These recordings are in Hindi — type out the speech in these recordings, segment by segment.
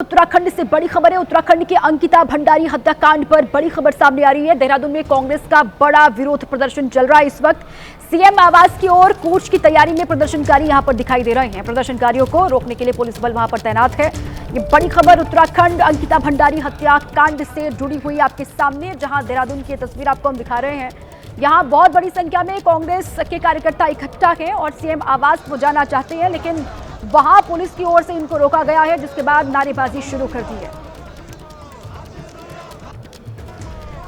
उत्तराखंड से बड़ी खबर है। उत्तराखंड के अंकिता भंडारी हत्याकांड पर बड़ी खबर सामने आ रही है। देहरादून में कांग्रेस का बड़ा विरोध प्रदर्शन चल रहा है। इस वक्त सीएम आवास की ओर कूच की तैयारी में प्रदर्शनकारी यहां पर दिखाई दे रहे हैं। प्रदर्शनकारियों को रोकने के लिए पुलिस बल वहां पर तैनात है। ये बड़ी खबर उत्तराखंड अंकिता भंडारी हत्याकांड से जुड़ी हुई आपके सामने, जहां देहरादून की तस्वीर आपको हम दिखा रहे हैं। यहाँ बहुत बड़ी संख्या में कांग्रेस के कार्यकर्ता इकट्ठा हैं और सीएम आवास को जाना चाहते हैं, लेकिन वहां पुलिस की ओर से इनको रोका गया है, जिसके बाद नारेबाजी शुरू कर दी है।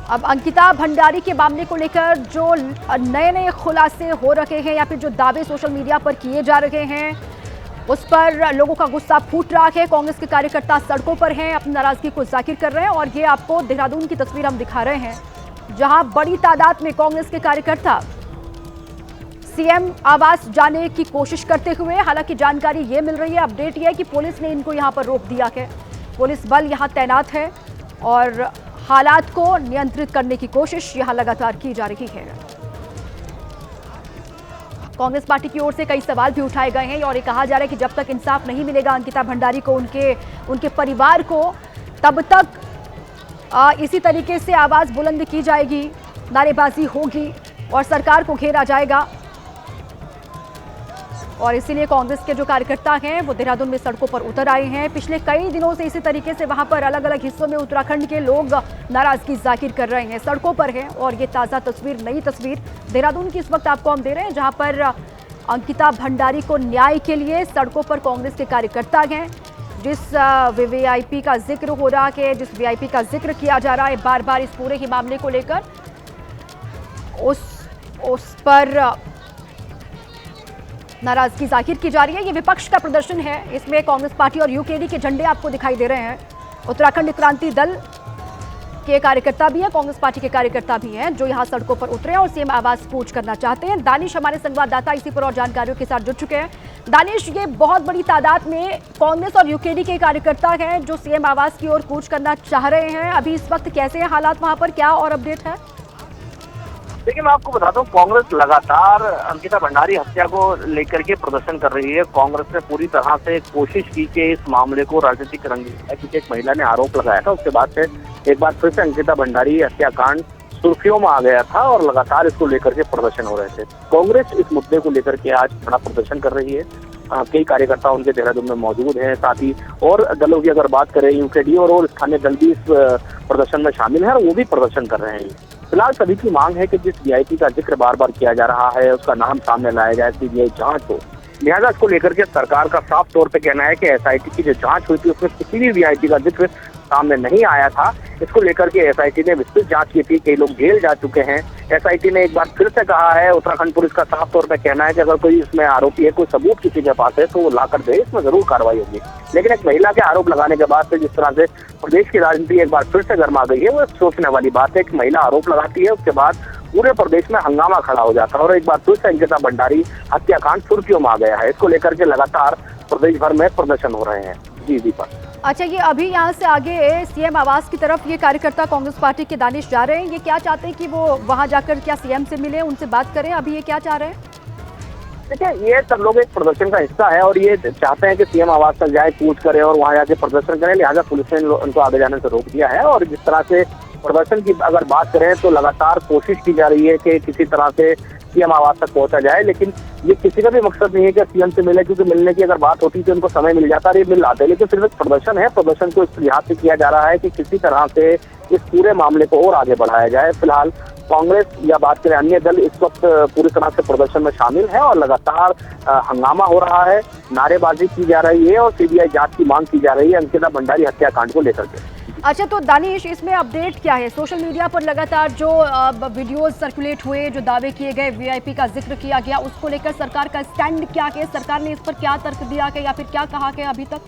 अब अंकिता भंडारी के मामले को लेकर जो नए खुलासे हो रखे हैं या फिर जो दावे सोशल मीडिया पर किए जा रहे हैं, उस पर लोगों का गुस्सा फूट रहा है। कांग्रेस के कार्यकर्ता सड़कों पर हैं, अपनी नाराजगी को जाहिर कर रहे हैं। और ये आपको देहरादून की तस्वीर हम दिखा रहे हैं, जहां बड़ी तादाद में कांग्रेस के कार्यकर्ता सीएम आवास जाने की कोशिश करते हुए, हालांकि जानकारी ये मिल रही है, अपडेट ये है कि पुलिस ने इनको यहां पर रोक दिया है। पुलिस बल यहां तैनात है और हालात को नियंत्रित करने की कोशिश यहां लगातार की जा रही है। कांग्रेस पार्टी की ओर से कई सवाल भी उठाए गए हैं और ये कहा जा रहा है कि जब तक इंसाफ नहीं मिलेगा अंकिता भंडारी को, उनके परिवार को, तब तक इसी तरीके से आवाज बुलंद की जाएगी, नारेबाजी होगी और सरकार को घेरा जाएगा। और इसीलिए कांग्रेस के जो कार्यकर्ता हैं वो देहरादून में सड़कों पर उतर आए हैं। पिछले कई दिनों से इसी तरीके से वहां पर अलग अलग हिस्सों में उत्तराखंड के लोग नाराजगी जाहिर कर रहे हैं, सड़कों पर हैं। और ये ताज़ा तस्वीर, नई तस्वीर देहरादून की इस वक्त आपको हम दे रहे हैं, जहां पर अंकिता भंडारी को न्याय के लिए सड़कों पर कांग्रेस के कार्यकर्ता हैं। जिस वीआईपी का जिक्र हो रहा है, जिस वीआईपी का जिक्र किया जा रहा है बार बार इस पूरे ही मामले को लेकर, उस पर नाराजगी जाहिर की जा रही है। ये विपक्ष का प्रदर्शन है, इसमें कांग्रेस पार्टी और यूकेडी के झंडे आपको दिखाई दे रहे हैं। उत्तराखंड क्रांति दल के कार्यकर्ता भी हैं, कांग्रेस पार्टी के कार्यकर्ता भी हैं, जो यहां सड़कों पर उतरे हैं और सीएम आवास कूच करना चाहते हैं। दानिश हमारे संवाददाता इसी पर और जानकारियों के साथ जुड़ चुके हैं। दानिश, ये बहुत बड़ी तादाद में कांग्रेस और यूकेडी के कार्यकर्ता हैं जो सीएम आवास की ओर कूच करना चाह रहे हैं। अभी इस वक्त कैसे हैं हालात वहां पर, क्या और अपडेट है? देखिए, मैं आपको बताता हूँ, कांग्रेस लगातार अंकिता भंडारी हत्या को लेकर के प्रदर्शन कर रही है। कांग्रेस ने पूरी तरह से कोशिश की कि इस मामले को राजनीतिक रंग दिया, क्योंकि एक महिला ने आरोप लगाया था। उसके बाद से एक बार फिर से अंकिता भंडारी हत्याकांड सुर्खियों में आ गया था और लगातार इसको लेकर के प्रदर्शन हो रहे थे। कांग्रेस इस मुद्दे को लेकर के आज बड़ा प्रदर्शन कर रही है। कई कार्यकर्ता उनके देहरादून में मौजूद हैं। साथ ही और दलों की अगर बात करें, यूकेडी और स्थानीय दल भी इस प्रदर्शन में शामिल है और वो भी प्रदर्शन कर रहे हैं। फिलहाल सभी की मांग है कि जिस वीआईपी का जिक्र बार बार किया जा रहा है, उसका नाम सामने लाया जाए, सीबीआई जांच हो। लिहाजा इसको लेकर के सरकार का साफ तौर पे कहना है कि एसआईटी की जो जांच हुई थी उसमें किसी भी वीआईपी का जिक्र सामने नहीं आया था। इसको लेकर के एसआईटी ने विस्तृत जांच की थी, कई लोग जेल जा चुके हैं। एसआईटी ने एक बार फिर से कहा है, उत्तराखंड पुलिस का साफ तौर पे कहना है कि अगर कोई इसमें आरोपी है, कोई सबूत किसी के पास है, तो वो ला कर दे, इसमें जरूर कार्रवाई होगी। लेकिन एक महिला के आरोप लगाने के बाद से जिस तरह से प्रदेश की राजनीति एक बार फिर से गर्मा गई है, वो सोचने वाली बात है। कि महिला आरोप लगाती है, उसके बाद पूरे प्रदेश में हंगामा खड़ा हो जाता है और एक बार फिर से अंकिता भंडारी हत्याकांड सुर्खियों में आ गया है। इसको लेकर के लगातार प्रदेश भर में प्रदर्शन हो रहे हैं। जी दीपक। अच्छा, ये अभी यहाँ से आगे सीएम आवास की तरफ ये कार्यकर्ता कांग्रेस पार्टी के दानिश जा रहे हैं। ये क्या चाहते हैं कि वो वहां जाकर क्या सीएम से मिले, उनसे बात करें? अभी ये क्या चाह रहे हैं? देखिए, ये सब लोग एक प्रदर्शन का हिस्सा है और ये चाहते हैं कि सीएम आवास तक जाए, कूच करें और वहां जाके प्रदर्शन करें। लिहाजा पुलिस ने उनको आगे जाने से रोक दिया है। और जिस तरह से प्रदर्शन की अगर बात करें तो लगातार कोशिश की जा रही है कि किसी तरह से सीएम आवास तक पहुंचा जाए, लेकिन ये किसी का भी मकसद नहीं है कि सीएम से मिले, क्योंकि मिलने की अगर बात होती तो उनको समय मिल जाता, ये मिल आते। लेकिन सिर्फ एक प्रदर्शन है, प्रदर्शन को इस लिहाज से किया जा रहा है कि किसी तरह से इस पूरे मामले को और आगे बढ़ाया जाए। फिलहाल कांग्रेस या बात करें अन्य दल इस वक्त पूरी तरह से प्रदर्शन में शामिल है और लगातार हंगामा हो रहा है, नारेबाजी की जा रही है और सीबीआई जांच की मांग की जा रही है अंकिता भंडारी हत्याकांड को लेकर के। अच्छा, तो दानिश, इसमें अपडेट क्या है? सोशल मीडिया पर लगातार जो वीडियोस सर्कुलेट हुए, जो दावे किए गए, वीआईपी का जिक्र किया गया, उसको लेकर सरकार का स्टैंड क्या है? सरकार ने इस पर क्या तर्क दिया है या फिर क्या कहा है अभी तक?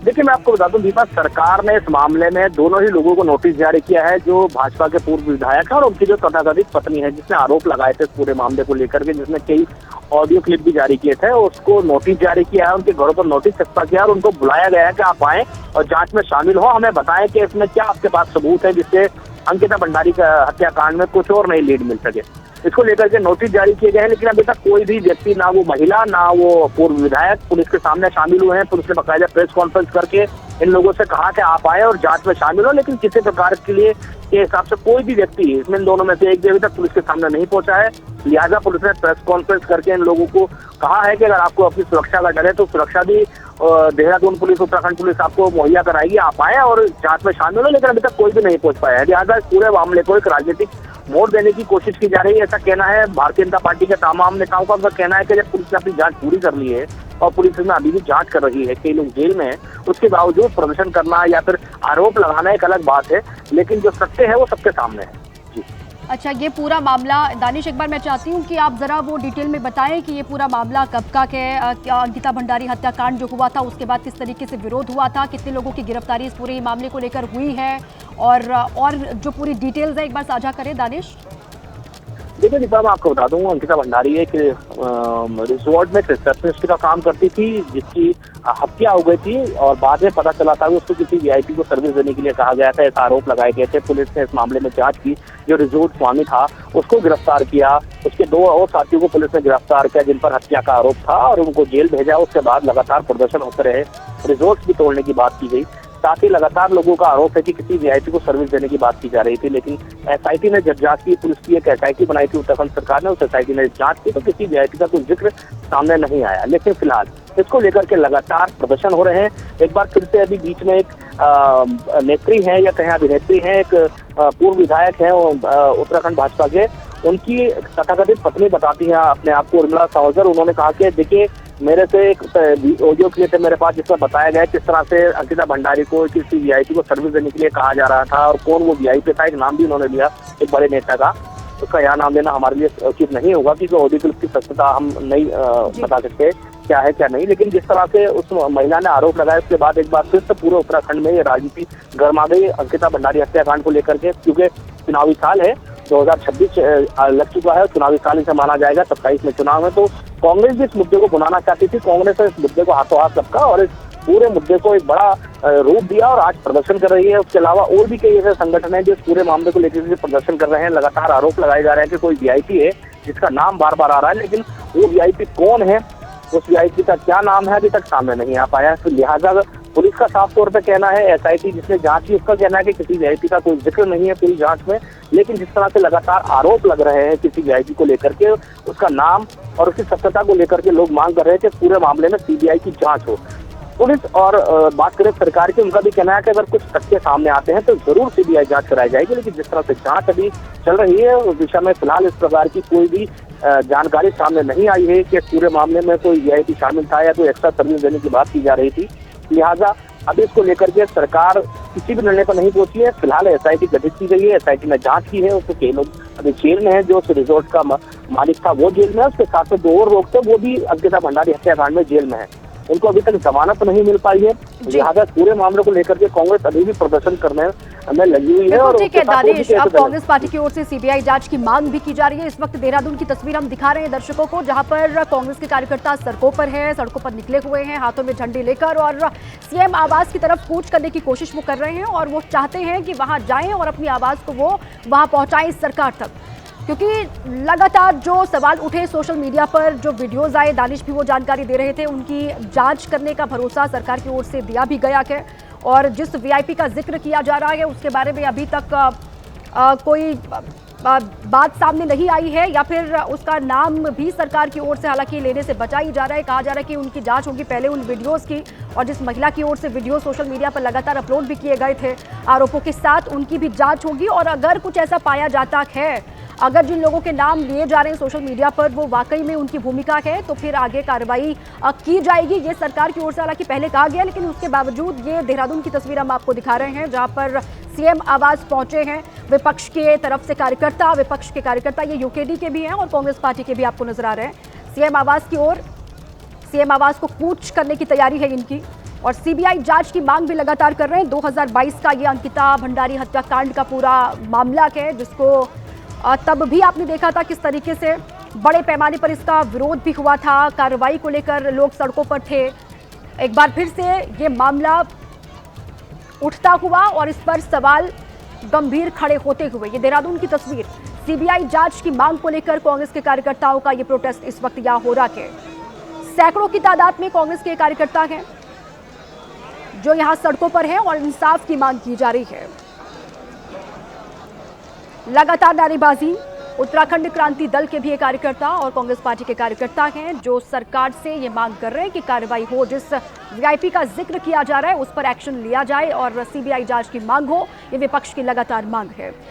देखिए, मैं आपको बता दूं दीपक, सरकार ने इस मामले में दोनों ही लोगों को नोटिस जारी किया है, जो भाजपा के पूर्व विधायक है और उनकी जो तथाकथित पत्नी है, जिसने आरोप लगाए थे इस पूरे मामले को लेकर के, जिसने कई ऑडियो क्लिप भी जारी किए थे, उसको नोटिस जारी किया है। उनके घरों पर नोटिस चस्पा किया और उनको बुलाया गया है कि आप आए और जांच में शामिल हो, हमें बताएं कि इसमें क्या आपके पास सबूत है जिससे अंकिता भंडारी का हत्याकांड में कुछ और नई लीड मिल सके। इसको लेकर के नोटिस जारी किए गए हैं, लेकिन अभी तक कोई भी व्यक्ति, ना वो महिला ना वो पूर्व विधायक, पुलिस के सामने शामिल हुए हैं। पुलिस ने बाकायदा प्रेस कॉन्फ्रेंस करके इन लोगों से कहा कि आप आए और जांच में शामिल हो, लेकिन किसी प्रकार के लिए के हिसाब से कोई भी व्यक्ति इसमें इन दोनों में से एक भी अभी तक पुलिस के सामने नहीं पहुंचा है। लिहाजा पुलिस ने प्रेस कॉन्फ्रेंस करके इन लोगों को कहा है कि अगर आपको अपनी सुरक्षा का डर है तो सुरक्षा भी देहरादून पुलिस, उत्तराखंड पुलिस आपको मुहैया कराएगी, आप आए और जांच में शामिल हो। लेकिन अभी तक कोई भी नहीं पहुंच पाया है। लिहाजा इस पूरे मामले को एक राजनीतिक मोड़ देने की कोशिश की जा रही है, ऐसा कहना है भारतीय जनता पार्टी के तमाम नेताओं का। उनका कहना है कि जब पुलिस ने अपनी जांच पूरी कर ली है और पुलिस में अभी भी जांच कर रही है, कई लोग जेल में हैं, उसके बावजूद प्रदर्शन करना या फिर आरोप लगाना एक अलग बात है, लेकिन जो सत्य है वो सबके सामने है। जी। अच्छा, ये पूरा मामला दानिश, एक बार मैं चाहती हूँ कि आप जरा वो डिटेल में बताएं कि ये पूरा मामला कब का है, अंकिता भंडारी हत्याकांड जो हुआ था उसके बाद किस तरीके से विरोध हुआ था, कितने लोगों की गिरफ्तारी इस पूरे मामले को लेकर हुई है, और जो पूरी डिटेल्स है एक बार साझा करें दानिश। देखिए दीपा, मैं आपको बता दूं, अंकिता भंडारी एक रिजॉर्ट में रिसेप्शनिस्ट का काम करती थी, जिसकी हत्या हो गई थी और बाद में पता चला था कि उसको किसी वीआईपी को सर्विस देने के लिए कहा गया था, ऐसा आरोप लगाए गए थे। पुलिस ने इस मामले में जांच की, जो रिजॉर्ट स्वामी था उसको गिरफ्तार किया, उसके 2 और साथियों को पुलिस ने गिरफ्तार किया जिन पर हत्या का आरोप था और उनको जेल भेजा। उसके बाद लगातार प्रदर्शन होते रहे, रिजॉर्ट भी तोड़ने की बात की गई। साथ ही लगातार लोगों का आरोप है कि किसी वीआईपी को सर्विस देने की बात की जा रही थी, लेकिन एसआईटी ने जब जांच की, पुलिस की एक एसआईटी बनाई थी उत्तराखंड सरकार ने, उस एसआईटी ने जांच की तो किसी वीआईपी का कोई जिक्र सामने नहीं आया। लेकिन फिलहाल इसको लेकर के लगातार प्रदर्शन हो रहे हैं। एक बार फिर से अभी बीच में एक नेत्री है या कहें अभिनेत्री है, एक पूर्व विधायक है उत्तराखंड भाजपा के, उनकी तथाकथित पत्नी बताती है अपने आप को, उर्मिला सावजर। उन्होंने कहा कि देखिए, मेरे से एक ऑडियो क्लिप है मेरे पास जिसमें बताया गया किस तरह से अंकिता भंडारी को किसी वीआईपी को सर्विस देने के लिए कहा जा रहा था और कौन वो वीआईपी था। एक नाम भी उन्होंने लिया एक बड़े नेता का, उसका यहाँ नाम लेना हमारे लिए उचित नहीं होगा क्योंकि ऑडियो क्लिप की सत्यता हम नहीं बता सकते क्या है क्या नहीं। लेकिन जिस तरह से उस महिला ने आरोप लगाया, उसके बाद एक बार फिर से पूरे उत्तराखंड में ये राजनीति गर्मा गई अंकिता भंडारी हत्याकांड को लेकर के, क्योंकि चुनावी साल है, 2026 लग चुका है, चुनावी साल इसे माना जाएगा, 27 में चुनाव है। तो कांग्रेस भी इस मुद्दे को बुलाना चाहती थी, कांग्रेस ने इस मुद्दे को हाथों हाथ रखा और इस पूरे मुद्दे को एक बड़ा रूप दिया और आज प्रदर्शन कर रही है। उसके अलावा और भी कई ऐसे संगठन हैं जो इस पूरे मामले को लेकर प्रदर्शन कर रहे हैं। लगातार आरोप लगाए जा रहे हैं कि कोई वीआईपी है जिसका नाम बार बार आ रहा है, लेकिन वो वीआईपी कौन है, उस वीआईपी का क्या नाम है, अभी तक सामने नहीं आ पाया। तो लिहाजा पुलिस का साफ तौर पे कहना है, एसआईटी जिसने जांच की उसका कहना है कि किसी वीआईपी का कोई जिक्र नहीं है पूरी जांच में। लेकिन जिस तरह से लगातार आरोप लग रहे हैं किसी वीआईपी को लेकर के, उसका नाम और उसकी सत्यता को लेकर के लोग मांग कर रहे हैं कि पूरे मामले में सीबीआई की जांच हो। पुलिस और बात करें सरकार की, उनका भी कहना है कि अगर कुछ तथ्य सामने आते हैं तो जरूर सीबीआई जांच कराई जाएगी। लेकिन जिस तरह से जांच अभी चल रही है उस दिशा में फिलहाल इस प्रकार की कोई भी जानकारी सामने नहीं आई है कि पूरे मामले में कोई वीआईपी शामिल था या कोई एक्स्ट्रा सर्विस देने की बात की जा रही थी। लिहाजा अभी इसको लेकर के सरकार किसी भी निर्णय पर नहीं पहुंची है। फिलहाल एसआईटी गठित की गई है, एसआईटी ने जांच की है, उसके कई लोग अभी जेल में है, जो उस रिजॉर्ट का मालिक था वो जेल में है, उसके साथ में 2 और लोग थे वो भी अंकिता भंडारी हत्याकांड में जेल में है, उनको अभी तक जमानत नहीं मिल पाई है। लिहाजा पूरे मामले को लेकर के कांग्रेस अभी भी प्रदर्शन करने में लगी हुई है। और ठीक है दानिश, अब कांग्रेस पार्टी की ओर से सीबीआई जांच की मांग भी की जा रही है। इस वक्त देहरादून की तस्वीर हम दिखा रहे हैं दर्शकों को, जहां पर कांग्रेस के कार्यकर्ता सड़कों पर हैं, सड़कों पर निकले हुए हैं हाथों में झंडे लेकर और सीएम आवास की तरफ कूच करने की कोशिश वो कर रहे हैं और वो चाहते हैं कि वहां जाएं और अपनी आवाज को वो वहां पहुंचाएं सरकार तक। क्योंकि लगातार जो सवाल उठे सोशल मीडिया पर, जो वीडियोस आए, दानिश भी वो जानकारी दे रहे थे, उनकी जांच करने का भरोसा सरकार की ओर से दिया भी गया है। और जिस वीआईपी का जिक्र किया जा रहा है उसके बारे में अभी तक कोई बात सामने नहीं आई है या फिर उसका नाम भी सरकार की ओर से हालांकि लेने से बचा ही जा रहा है। कहा जा रहा है कि उनकी जांच होगी पहले उन वीडियोस की, और जिस महिला की ओर से वीडियो सोशल मीडिया पर लगातार अपलोड भी किए गए थे आरोपों के साथ, उनकी भी जांच होगी। और अगर कुछ ऐसा पाया जाता है, अगर जिन लोगों के नाम लिए जा रहे हैं सोशल मीडिया पर वो वाकई में उनकी भूमिका है, तो फिर आगे कार्रवाई की जाएगी। ये सरकार की ओर से हालांकि पहले कहा गया, लेकिन उसके बावजूद ये देहरादून की तस्वीर हम आपको दिखा रहे हैं जहां पर सीएम आवास पहुंचे हैं विपक्ष के तरफ से कार्यकर्ता। विपक्ष के कार्यकर्ता ये यूकेडी के भी हैं और कांग्रेस पार्टी के भी आपको नजर आ रहे हैं सीएम आवास की ओर। सीएम आवास को कूच करने की तैयारी है इनकी और सीबीआई जांच की मांग भी लगातार कर रहे हैं। 2022 का ये अंकिता भंडारी हत्याकांड का पूरा मामला है, जिसको तब भी आपने देखा था किस तरीके से बड़े पैमाने पर इसका विरोध भी हुआ था, कार्रवाई को लेकर लोग सड़कों पर थे। एक बार फिर से ये मामला उठता हुआ और इस पर सवाल गंभीर खड़े होते हुए। ये देहरादून की तस्वीर। सीबीआई जांच की मांग को लेकर कांग्रेस के कार्यकर्ताओं का ये प्रोटेस्ट इस वक्त यहां हो रहा है। सैकड़ों की तादाद में कांग्रेस के कार्यकर्ता हैं जो यहां सड़कों पर हैं और इंसाफ की मांग की जा रही है। लगातार नारेबाजी। उत्तराखंड क्रांति दल के भी ये कार्यकर्ता और कांग्रेस पार्टी के कार्यकर्ता हैं जो सरकार से ये मांग कर रहे हैं कि कार्रवाई हो। जिस वीआईपी का जिक्र किया जा रहा है उस पर एक्शन लिया जाए और सीबीआई जांच की मांग हो। ये विपक्ष की लगातार मांग है।